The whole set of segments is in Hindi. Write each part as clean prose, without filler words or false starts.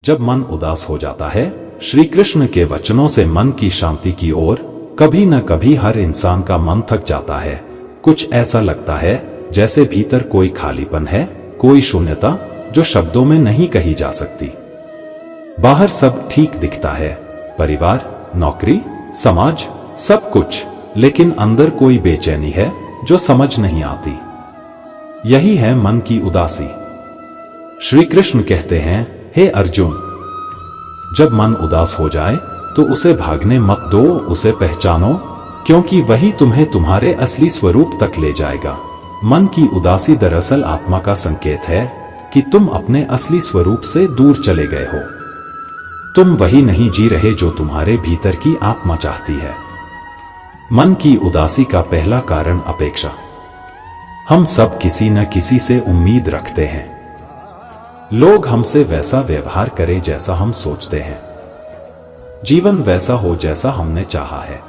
जब मन उदास हो जाता है, श्री कृष्ण के वचनों से मन की शांति की ओर कभी न कभी हर इंसान का मन थक जाता है। कुछ ऐसा लगता है जैसे भीतर कोई खालीपन है, कोई शून्यता जो शब्दों में नहीं कही जा सकती। बाहर सब ठीक दिखता है, परिवार, नौकरी, समाज, सब कुछ, लेकिन अंदर कोई बेचैनी है जो समझ नहीं आती। यही है मन की उदासी। श्री कृष्ण कहते हैं, हे अर्जुन, जब मन उदास हो जाए तो उसे भागने मत दो, उसे पहचानो, क्योंकि वही तुम्हें तुम्हारे असली स्वरूप तक ले जाएगा। मन की उदासी दरअसल आत्मा का संकेत है कि तुम अपने असली स्वरूप से दूर चले गए हो। तुम वही नहीं जी रहे जो तुम्हारे भीतर की आत्मा चाहती है। मन की उदासी का पहला कारण अपेक्षा। हम सब किसी न किसी से उम्मीद रखते हैं। लोग हमसे वैसा व्यवहार करें जैसा हम सोचते हैं, जीवन वैसा हो जैसा हमने चाहा है।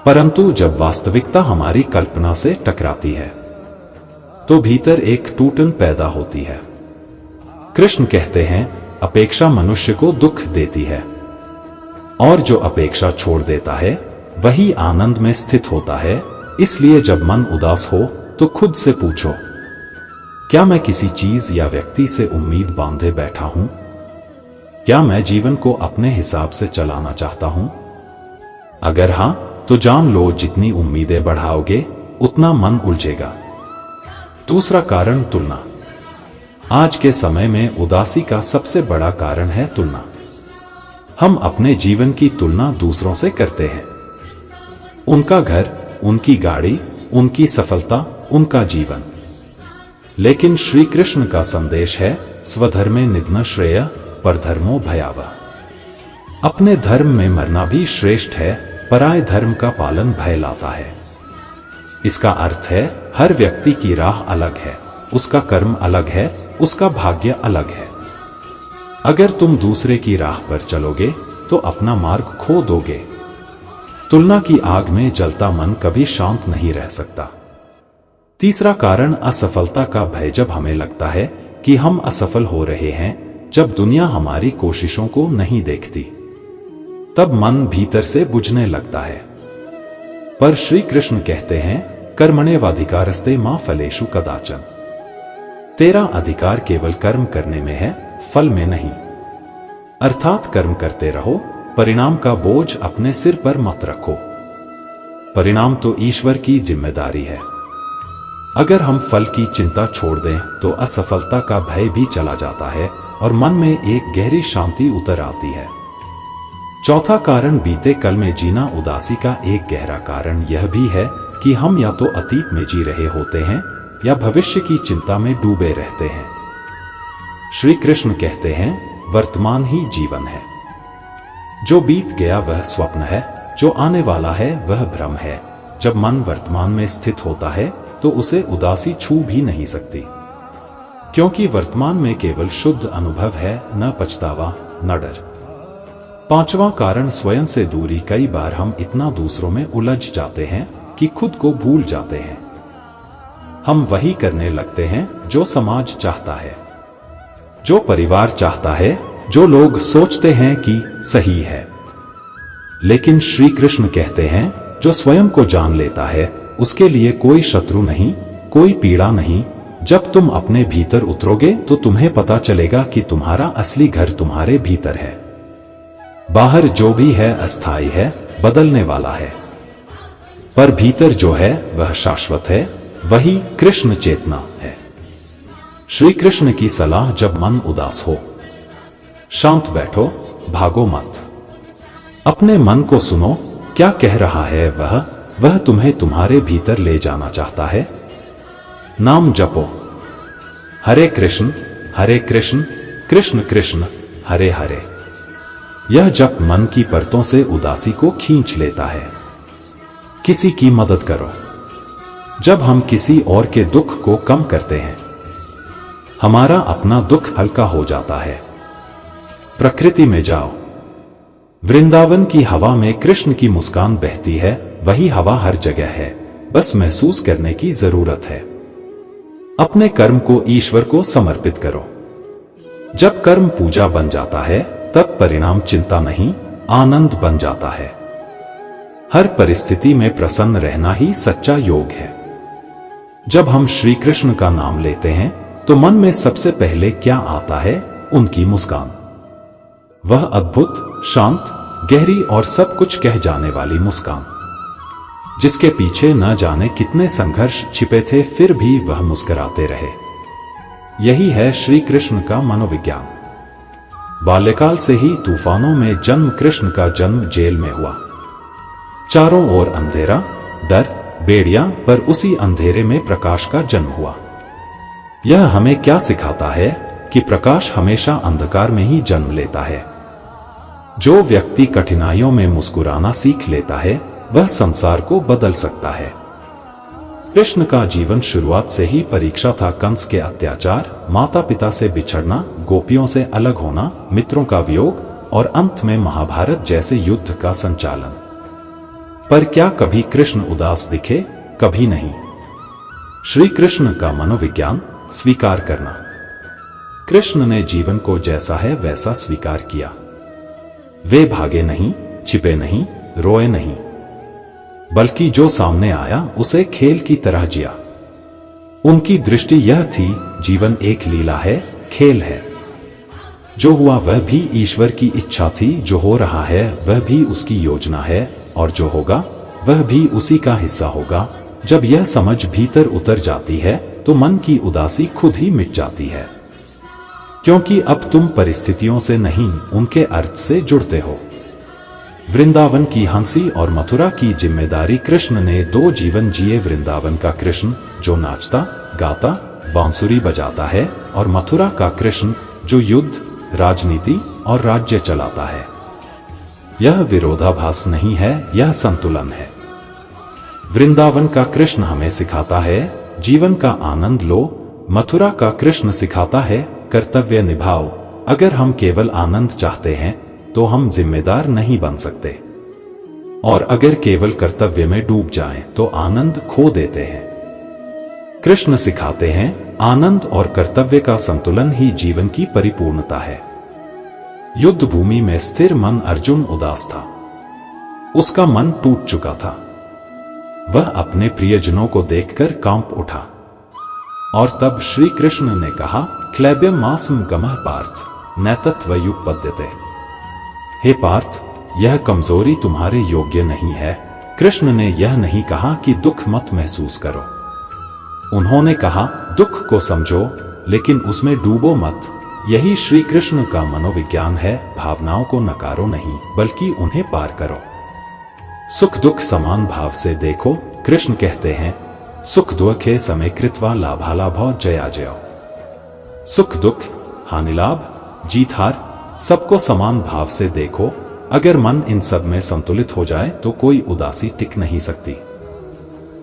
परंतु जब वास्तविकता हमारी कल्पना से टकराती है तो भीतर एक टूटन पैदा होती है। कृष्ण कहते हैं, अपेक्षा मनुष्य को दुख देती है, और जो अपेक्षा छोड़ देता है वही आनंद में स्थित होता है। इसलिए जब मन उदास हो तो खुद से पूछो, क्या मैं किसी चीज या व्यक्ति से उम्मीद बांधे बैठा हूं? क्या मैं जीवन को अपने हिसाब से चलाना चाहता हूं? अगर हां, तो जान लो, जितनी उम्मीदें बढ़ाओगे उतना मन उलझेगा। दूसरा कारण, तुलना। आज के समय में उदासी का सबसे बड़ा कारण है तुलना। हम अपने जीवन की तुलना दूसरों से करते हैं। उनका घर, उनकी गाड़ी, उनकी सफलता, उनका जीवन। लेकिन श्री कृष्ण का संदेश है, स्वधर्मे निधन श्रेय परधर्मो भयावह। अपने धर्म में मरना भी श्रेष्ठ है, पराये धर्म का पालन भय लाता है। इसका अर्थ है, हर व्यक्ति की राह अलग है, उसका कर्म अलग है, उसका भाग्य अलग है। अगर तुम दूसरे की राह पर चलोगे तो अपना मार्ग खो दोगे। तुलना की आग में जलता मन कभी शांत नहीं रह सकता। तीसरा कारण, असफलता का भय। जब हमें लगता है कि हम असफल हो रहे हैं, जब दुनिया हमारी कोशिशों को नहीं देखती, तब मन भीतर से बुझने लगता है। पर श्री कृष्ण कहते हैं, कर्मण्येवाधिकारस्ते मा फलेषु कदाचन। तेरा अधिकार केवल कर्म करने में है, फल में नहीं। अर्थात कर्म करते रहो, परिणाम का बोझ अपने सिर पर मत रखो। परिणाम तो ईश्वर की जिम्मेदारी है। अगर हम फल की चिंता छोड़ दें तो असफलता का भय भी चला जाता है और मन में एक गहरी शांति उतर आती है। चौथा कारण, बीते कल में जीना। उदासी का एक गहरा कारण यह भी है कि हम या तो अतीत में जी रहे होते हैं या भविष्य की चिंता में डूबे रहते हैं। श्री कृष्ण कहते हैं, वर्तमान ही जीवन है। जो बीत गया वह स्वप्न है, जो आने वाला है वह भ्रम है। जब मन वर्तमान में स्थित होता है तो उसे उदासी छू भी नहीं सकती, क्योंकि वर्तमान में केवल शुद्ध अनुभव है, न पछतावा, न डर। पांचवा कारण, स्वयं से दूरी। कई बार हम इतना दूसरों में उलझ जाते हैं कि खुद को भूल जाते हैं। हम वही करने लगते हैं जो समाज चाहता है, जो परिवार चाहता है, जो लोग सोचते हैं कि सही है। लेकिन श्री कृष्ण कहते हैं, जो स्वयं को जान लेता है उसके लिए कोई शत्रु नहीं, कोई पीड़ा नहीं। जब तुम अपने भीतर उतरोगे तो तुम्हें पता चलेगा कि तुम्हारा असली घर तुम्हारे भीतर है। बाहर जो भी है अस्थायी है, बदलने वाला है, पर भीतर जो है वह शाश्वत है। वही कृष्ण चेतना है। श्री कृष्ण की सलाह, जब मन उदास हो, शांत बैठो, भागो मत। अपने मन को सुनो, क्या कह रहा है वह तुम्हें तुम्हारे भीतर ले जाना चाहता है। नाम जपो, हरे कृष्ण कृष्ण कृष्ण हरे हरे। यह जप मन की परतों से उदासी को खींच लेता है। किसी की मदद करो। जब हम किसी और के दुख को कम करते हैं, हमारा अपना दुख हल्का हो जाता है। प्रकृति में जाओ, वृंदावन की हवा में कृष्ण की मुस्कान बहती है। वही हवा हर जगह है, बस महसूस करने की जरूरत है। अपने कर्म को ईश्वर को समर्पित करो। जब कर्म पूजा बन जाता है तब परिणाम चिंता नहीं, आनंद बन जाता है। हर परिस्थिति में प्रसन्न रहना ही सच्चा योग है। जब हम श्री कृष्ण का नाम लेते हैं तो मन में सबसे पहले क्या आता है? उनकी मुस्कान। वह अद्भुत, शांत, गहरी और सब कुछ कह जाने वाली मुस्कान, जिसके पीछे न जाने कितने संघर्ष छिपे थे, फिर भी वह मुस्कुराते रहे। यही है श्री कृष्ण का मनोविज्ञान। बाल्यकाल से ही तूफानों में जन्म, कृष्ण का जन्म जेल में हुआ। चारों ओर अंधेरा, डर, बेड़ियां, पर उसी अंधेरे में प्रकाश का जन्म हुआ। यह हमें क्या सिखाता है कि प्रकाश हमेशा अंधकार में ही जन्म लेता है। जो व्यक्ति कठिनाइयों में मुस्कुराना सीख लेता है वह संसार को बदल सकता है। कृष्ण का जीवन शुरुआत से ही परीक्षा था। कंस के अत्याचार, माता पिता से बिछड़ना, गोपियों से अलग होना, मित्रों का वियोग और अंत में महाभारत जैसे युद्ध का संचालन। पर क्या कभी कृष्ण उदास दिखे? कभी नहीं। श्री कृष्ण का मनोविज्ञान, स्वीकार करना। कृष्ण ने जीवन को जैसा है वैसा स्वीकार किया। वे भागे नहीं, छिपे नहीं, रोए नहीं, बल्कि जो सामने आया उसे खेल की तरह जिया। उनकी दृष्टि यह थी, जीवन एक लीला है, खेल है। जो हुआ वह भी ईश्वर की इच्छा थी, जो हो रहा है वह भी उसकी योजना है, और जो होगा वह भी उसी का हिस्सा होगा। जब यह समझ भीतर उतर जाती है तो मन की उदासी खुद ही मिट जाती है, क्योंकि अब तुम परिस्थितियों से नहीं, उनके अर्थ से जुड़ते हो। वृंदावन की हंसी और मथुरा की जिम्मेदारी। कृष्ण ने दो जीवन जिए। वृंदावन का कृष्ण जो नाचता, गाता, बांसुरी बजाता है, और मथुरा का कृष्ण जो युद्ध, राजनीति और राज्य चलाता है। यह विरोधाभास नहीं है, यह संतुलन है। वृंदावन का कृष्ण हमें सिखाता है जीवन का आनंद लो, मथुरा का कृष्ण सिखाता है कर्तव्य निभाओ। अगर हम केवल आनंद चाहते हैं तो हम जिम्मेदार नहीं बन सकते, और अगर केवल कर्तव्य में डूब जाएं तो आनंद खो देते हैं। कृष्ण सिखाते हैं आनंद और कर्तव्य का संतुलन ही जीवन की परिपूर्णता है। युद्ध भूमि में स्थिर मन अर्जुन उदास था। उसका मन टूट चुका था। वह अपने प्रियजनों को देखकर कांप उठा, और तब श्री कृष्ण ने कहा, क्लैब्यम मास्म गमः पार्थ नैतत्वयुपपद्यते। हे पार्थ, यह कमजोरी तुम्हारे योग्य नहीं है। कृष्ण ने यह नहीं कहा कि दुख मत महसूस करो। उन्होंने कहा, दुख को समझो लेकिन उसमें डूबो मत। यही श्री कृष्ण का मनोविज्ञान है। भावनाओं को नकारो नहीं, बल्कि उन्हें पार करो। सुख दुख समान भाव से देखो। कृष्ण कहते हैं, सुख दुखे समय कृत्वा लाभालाभौ जया जयो। सुख दुख, हानि लाभ, जीत हार, सबको समान भाव से देखो। अगर मन इन सब में संतुलित हो जाए तो कोई उदासी टिक नहीं सकती।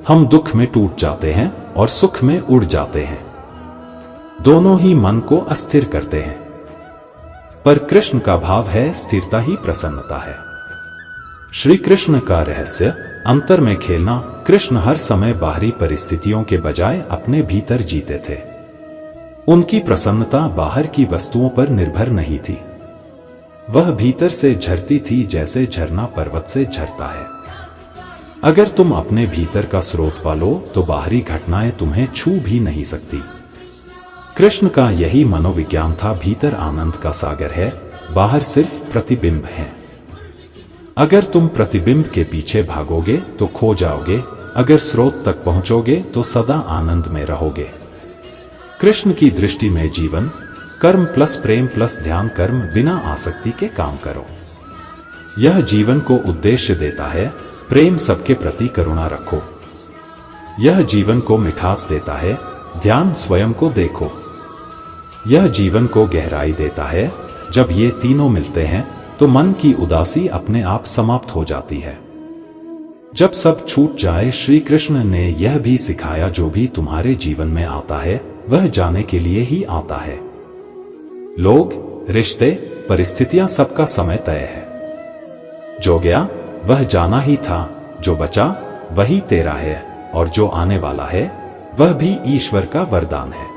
हम दुख में टूट जाते हैं और सुख में उड़ जाते हैं। दोनों ही मन को अस्थिर करते हैं, पर कृष्ण का भाव है स्थिरता ही प्रसन्नता है। श्री कृष्ण का रहस्य, अंतर में खेलना। कृष्ण हर समय बाहरी परिस्थितियों के बजाय अपने भीतर जीते थे। उनकी प्रसन्नता बाहर की वस्तुओं पर निर्भर नहीं थी। वह भीतर से झरती थी, जैसे झरना पर्वत से झरता है। अगर तुम अपने भीतर का स्रोत पालो तो बाहरी घटनाएं तुम्हें छू भी नहीं सकती। कृष्ण का यही मनोविज्ञान था। भीतर आनंद का सागर है, बाहर सिर्फ प्रतिबिंब है। अगर तुम प्रतिबिंब के पीछे भागोगे तो खो जाओगे, अगर स्रोत तक पहुंचोगे तो सदा आनंद में रहोगे। कृष्ण की दृष्टि में जीवन कर्म प्लस प्रेम प्लस ध्यान। कर्म बिना आसक्ति के काम करो, यह जीवन को उद्देश्य देता है। प्रेम सबके प्रति करुणा रखो, यह जीवन को मिठास देता है। ध्यान स्वयं को देखो, यह जीवन को गहराई देता है। जब ये तीनों मिलते हैं तो मन की उदासी अपने आप समाप्त हो जाती है। जब सब छूट जाए, श्री कृष्ण ने यह भी सिखाया, जो भी तुम्हारे जीवन में आता है वह जाने के लिए ही आता है। लोग, रिश्ते, परिस्थितियां, सबका समय तय है। जो गया वह जाना ही था, जो बचा वही तेरा है, और जो आने वाला है वह भी ईश्वर का वरदान है।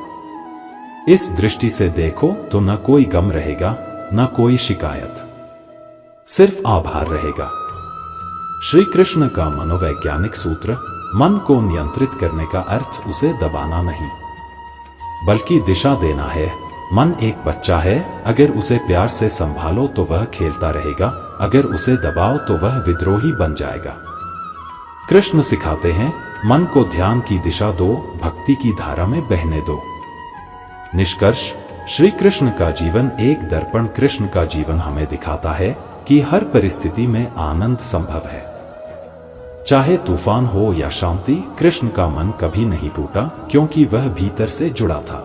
इस दृष्टि से देखो तो न कोई गम रहेगा, न कोई शिकायत, सिर्फ आभार रहेगा। श्री कृष्ण का मनोवैज्ञानिक सूत्र, मन को नियंत्रित करने का अर्थ उसे दबाना नहीं, बल्कि दिशा देना है। मन एक बच्चा है, अगर उसे प्यार से संभालो तो वह खेलता रहेगा, अगर उसे दबाओ तो वह विद्रोही बन जाएगा। कृष्ण सिखाते हैं, मन को ध्यान की दिशा दो, भक्ति की धारा में बहने दो। निष्कर्ष, श्री कृष्ण का जीवन एक दर्पण। कृष्ण का जीवन हमें दिखाता है कि हर परिस्थिति में आनंद संभव है, चाहे तूफान हो या शांति। कृष्ण का मन कभी नहीं टूटा, क्योंकि वह भीतर से जुड़ा था।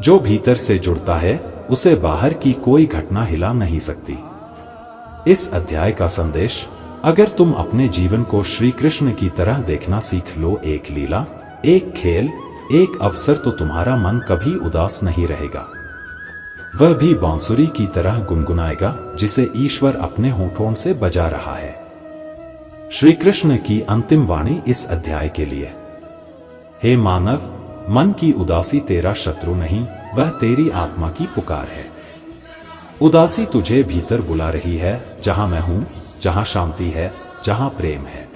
जो भीतर से जुड़ता है उसे बाहर की कोई घटना हिला नहीं सकती। इस अध्याय का संदेश, अगर तुम अपने जीवन को श्री कृष्ण की तरह देखना सीख लो, एक लीला, एक खेल, एक अवसर, तो तुम्हारा मन कभी उदास नहीं रहेगा। वह भी बांसुरी की तरह गुनगुनाएगा जिसे ईश्वर अपने होठों से बजा रहा है। श्री कृष्ण की अंतिम वाणी इस अध्याय के लिए। हे मानव, मन की उदासी तेरा शत्रु नहीं, वह तेरी आत्मा की पुकार है। उदासी तुझे भीतर बुला रही है, जहां मैं हूं, जहां शांति है, जहां प्रेम है।